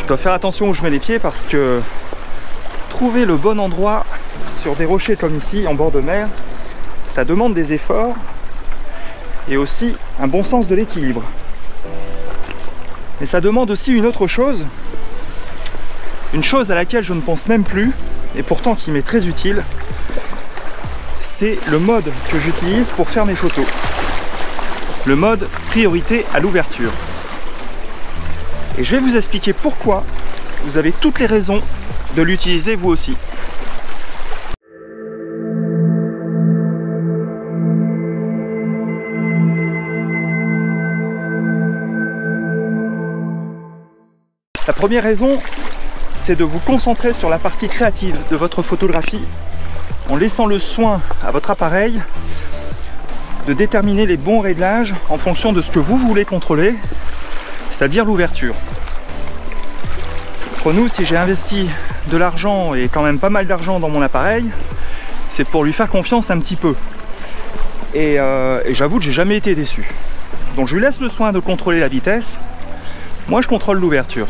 dois faire attention où je mets les pieds parce que trouver le bon endroit sur des rochers comme ici en bord de mer, ça demande des efforts et aussi un bon sens de l'équilibre. Mais ça demande aussi une autre chose, une chose à laquelle je ne pense même plus et pourtant qui m'est très utile, c'est le mode que j'utilise pour faire mes photos. Le mode priorité à l'ouverture. Et je vais vous expliquer pourquoi vous avez toutes les raisons de l'utiliser vous aussi. La première raison, c'est de vous concentrer sur la partie créative de votre photographie en laissant le soin à votre appareil de déterminer les bons réglages en fonction de ce que vous voulez contrôler, c'est-à-dire l'ouverture. Pour nous, si j'ai investi de l'argent et quand même pas mal d'argent dans mon appareil, c'est pour lui faire confiance un petit peu. Et j'avoue que j'ai jamais été déçu. Donc je lui laisse le soin de contrôler la vitesse, moi je contrôle l'ouverture.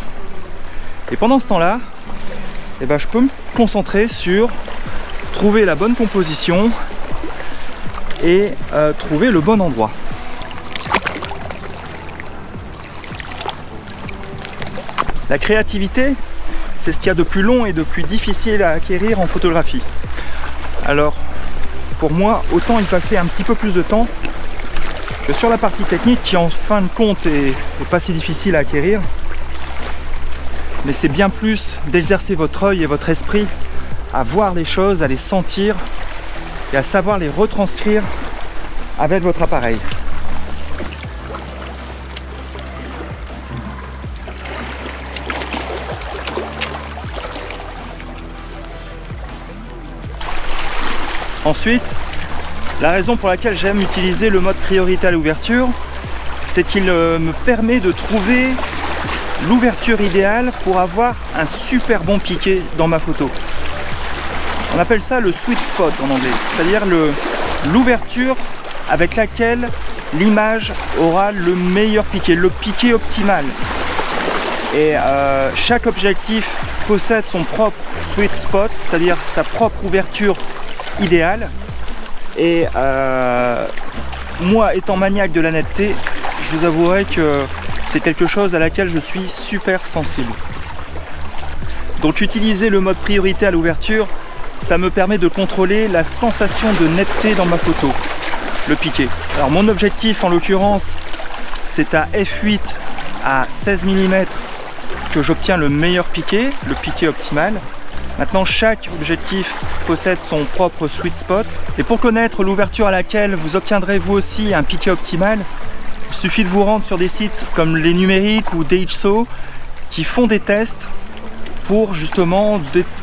Et pendant ce temps-là, eh ben, je peux me concentrer sur trouver la bonne composition et trouver le bon endroit. La créativité, c'est ce qu'il y a de plus long et de plus difficile à acquérir en photographie. Alors, pour moi, autant y passer un petit peu plus de temps que sur la partie technique qui, en fin de compte, est pas si difficile à acquérir. Mais c'est bien plus d'exercer votre œil et votre esprit à voir les choses, à les sentir et à savoir les retranscrire avec votre appareil. Ensuite, la raison pour laquelle j'aime utiliser le mode priorité à l'ouverture, c'est qu'il me permet de trouver l'ouverture idéale pour avoir un super bon piqué dans ma photo. On appelle ça le sweet spot en anglais, c'est-à-dire l'ouverture avec laquelle l'image aura le meilleur piqué, le piqué optimal. Et chaque objectif possède son propre sweet spot, c'est-à-dire sa propre ouverture idéale. Et moi, étant maniaque de la netteté, je vous avouerai que c'est quelque chose à laquelle je suis super sensible. Donc utiliser le mode priorité à l'ouverture, ça me permet de contrôler la sensation de netteté dans ma photo, le piqué. Alors mon objectif en l'occurrence, c'est à f8 à 16 mm que j'obtiens le meilleur piqué, le piqué optimal. Maintenant, chaque objectif possède son propre sweet spot. Et pour connaître l'ouverture à laquelle vous obtiendrez vous aussi un piqué optimal, il suffit de vous rendre sur des sites comme Les Numériques ou DxO qui font des tests pour justement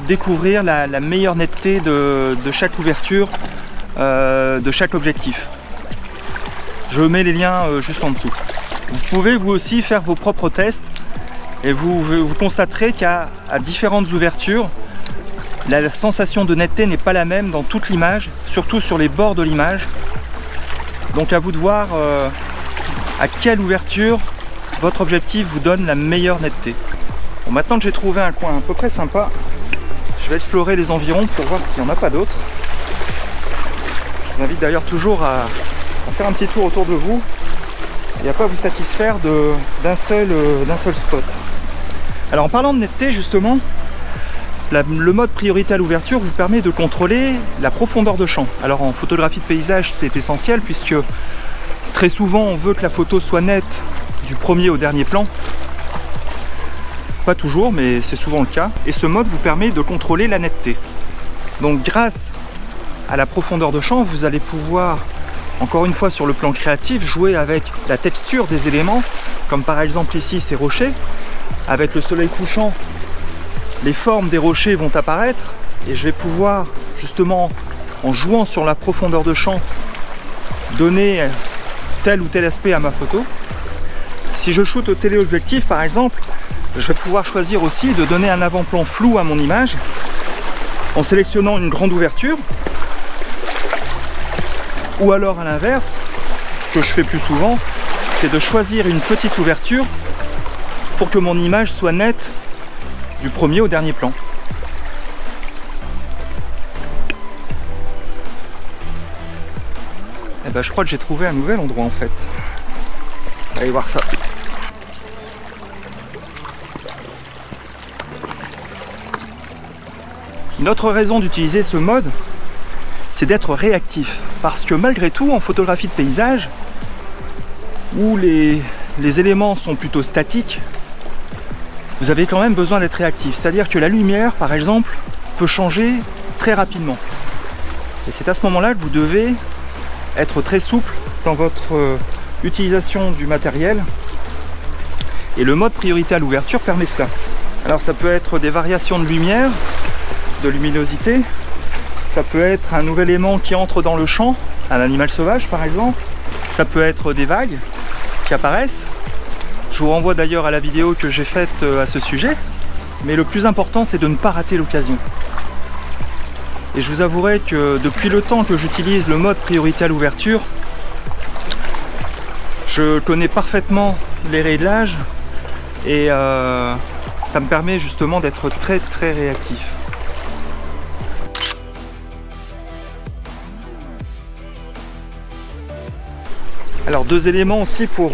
découvrir la meilleure netteté de chaque ouverture, de chaque objectif. Je mets les liens juste en dessous. Vous pouvez vous aussi faire vos propres tests et vous constaterez qu'à différentes ouvertures, la sensation de netteté n'est pas la même dans toute l'image, surtout sur les bords de l'image. Donc à vous de voir à quelle ouverture votre objectif vous donne la meilleure netteté. Bon, maintenant que j'ai trouvé un coin à peu près sympa, je vais explorer les environs pour voir s'il n'y en a pas d'autres. Je vous invite d'ailleurs toujours à faire un petit tour autour de vous et à ne pas vous satisfaire d'un seul spot. Alors en parlant de netteté justement, le mode priorité à l'ouverture vous permet de contrôler la profondeur de champ. Alors en photographie de paysage c'est essentiel puisque très souvent on veut que la photo soit nette du premier au dernier plan. Pas toujours mais c'est souvent le cas. Et ce mode vous permet de contrôler la netteté. Donc grâce à la profondeur de champ vous allez pouvoir encore une fois sur le plan créatif jouer avec la texture des éléments comme par exemple ici ces rochers. Avec le soleil couchant, les formes des rochers vont apparaître et je vais pouvoir justement en jouant sur la profondeur de champ donner tel ou tel aspect à ma photo. Si je shoote au téléobjectif par exemple, je vais pouvoir choisir aussi de donner un avant-plan flou à mon image en sélectionnant une grande ouverture ou alors à l'inverse, ce que je fais plus souvent, c'est de choisir une petite ouverture pour que mon image soit nette du premier au dernier plan. Et ben, je crois que j'ai trouvé un nouvel endroit en fait. Allez voir ça. Une autre raison d'utiliser ce mode, c'est d'être réactif. Parce que malgré tout, en photographie de paysage, où les éléments sont plutôt statiques, vous avez quand même besoin d'être réactif. C'est-à-dire que la lumière, par exemple, peut changer très rapidement. Et c'est à ce moment-là que vous devez être très souple dans votre utilisation du matériel. Et le mode priorité à l'ouverture permet cela. Alors ça peut être des variations de lumière, de luminosité. Ça peut être un nouvel élément qui entre dans le champ, un animal sauvage par exemple. Ça peut être des vagues qui apparaissent. Je vous renvoie d'ailleurs à la vidéo que j'ai faite à ce sujet. Mais le plus important, c'est de ne pas rater l'occasion. Et je vous avouerai que depuis le temps que j'utilise le mode priorité à l'ouverture, je connais parfaitement les réglages et ça me permet justement d'être très très réactif. Alors deux éléments aussi pour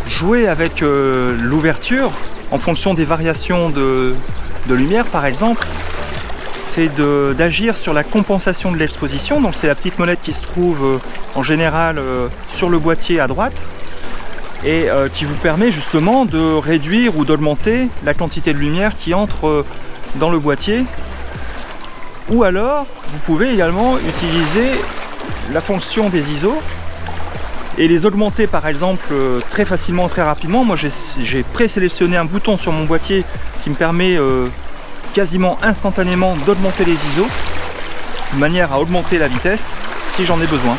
jouer avec l'ouverture en fonction des variations de lumière par exemple, c'est d'agir sur la compensation de l'exposition. Donc c'est la petite molette qui se trouve en général sur le boîtier à droite et qui vous permet justement de réduire ou d'augmenter la quantité de lumière qui entre dans le boîtier. Ou alors vous pouvez également utiliser la fonction des ISO et les augmenter par exemple très facilement, très rapidement. Moi j'ai présélectionné un bouton sur mon boîtier qui me permet quasiment instantanément d'augmenter les ISO de manière à augmenter la vitesse si j'en ai besoin.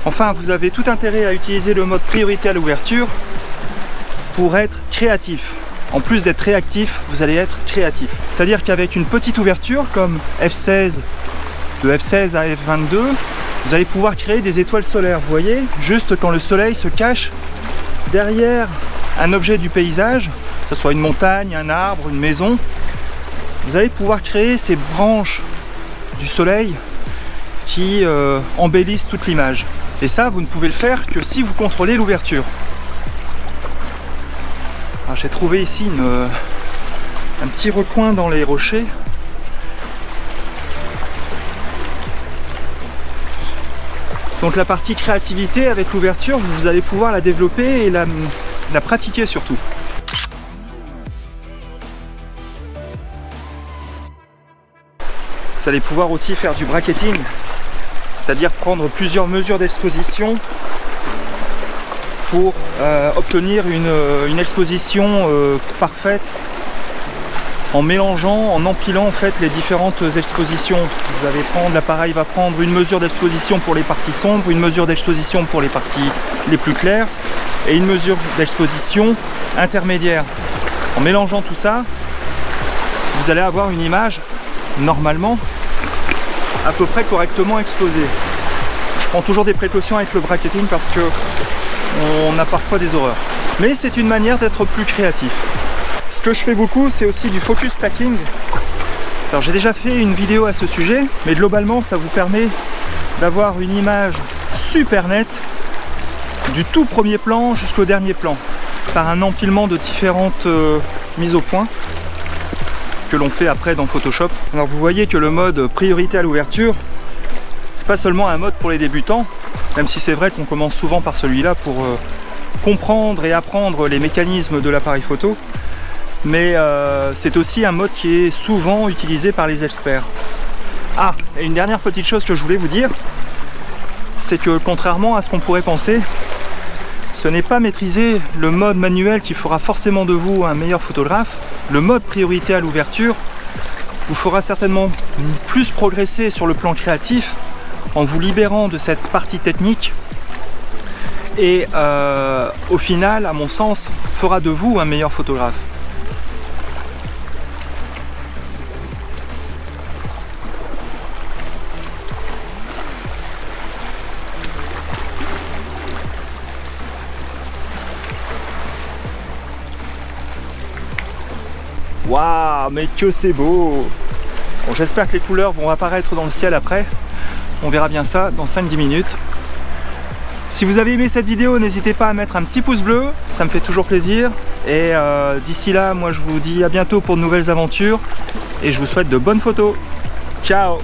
Enfin, vous avez tout intérêt à utiliser le mode priorité à l'ouverture pour être créatif. En plus d'être réactif, vous allez être créatif. C'est-à-dire qu'avec une petite ouverture comme F16, de F16 à F22, vous allez pouvoir créer des étoiles solaires. Vous voyez, juste quand le soleil se cache derrière un objet du paysage, que ce soit une montagne, un arbre, une maison, vous allez pouvoir créer ces branches du soleil qui embellissent toute l'image. Et ça, vous ne pouvez le faire que si vous contrôlez l'ouverture. J'ai trouvé ici un petit recoin dans les rochers. Donc la partie créativité avec l'ouverture, vous allez pouvoir la développer et la pratiquer surtout. Vous allez pouvoir aussi faire du bracketing, c'est-à-dire prendre plusieurs mesures d'exposition pour obtenir une exposition parfaite en mélangeant, en empilant en fait les différentes expositions. L'appareil va prendre une mesure d'exposition pour les parties sombres, une mesure d'exposition pour les parties les plus claires et une mesure d'exposition intermédiaire. En mélangeant tout ça, vous allez avoir une image normalement à peu près correctement exposée. Je prends toujours des précautions avec le bracketing parce que on a parfois des horreurs. Mais c'est une manière d'être plus créatif. Ce que je fais beaucoup, c'est aussi du focus stacking. Alors j'ai déjà fait une vidéo à ce sujet, mais globalement ça vous permet d'avoir une image super nette du tout premier plan jusqu'au dernier plan par un empilement de différentes mises au point que l'on fait après dans Photoshop. Alors vous voyez que le mode priorité à l'ouverture, c'est pas seulement un mode pour les débutants, même si c'est vrai qu'on commence souvent par celui-là pour comprendre et apprendre les mécanismes de l'appareil photo, mais c'est aussi un mode qui est souvent utilisé par les experts. Ah, et une dernière petite chose que je voulais vous dire, c'est que contrairement à ce qu'on pourrait penser, ce n'est pas maîtriser le mode manuel qui fera forcément de vous un meilleur photographe. Le mode priorité à l'ouverture vous fera certainement plus progresser sur le plan créatif en vous libérant de cette partie technique et au final, à mon sens, fera de vous un meilleur photographe. Waouh, mais que c'est beau! Bon, j'espère que les couleurs vont apparaître dans le ciel après. On verra bien ça dans 5-10 minutes. Si vous avez aimé cette vidéo, n'hésitez pas à mettre un petit pouce bleu, ça me fait toujours plaisir. Et d'ici là, moi je vous dis à bientôt pour de nouvelles aventures et je vous souhaite de bonnes photos. Ciao!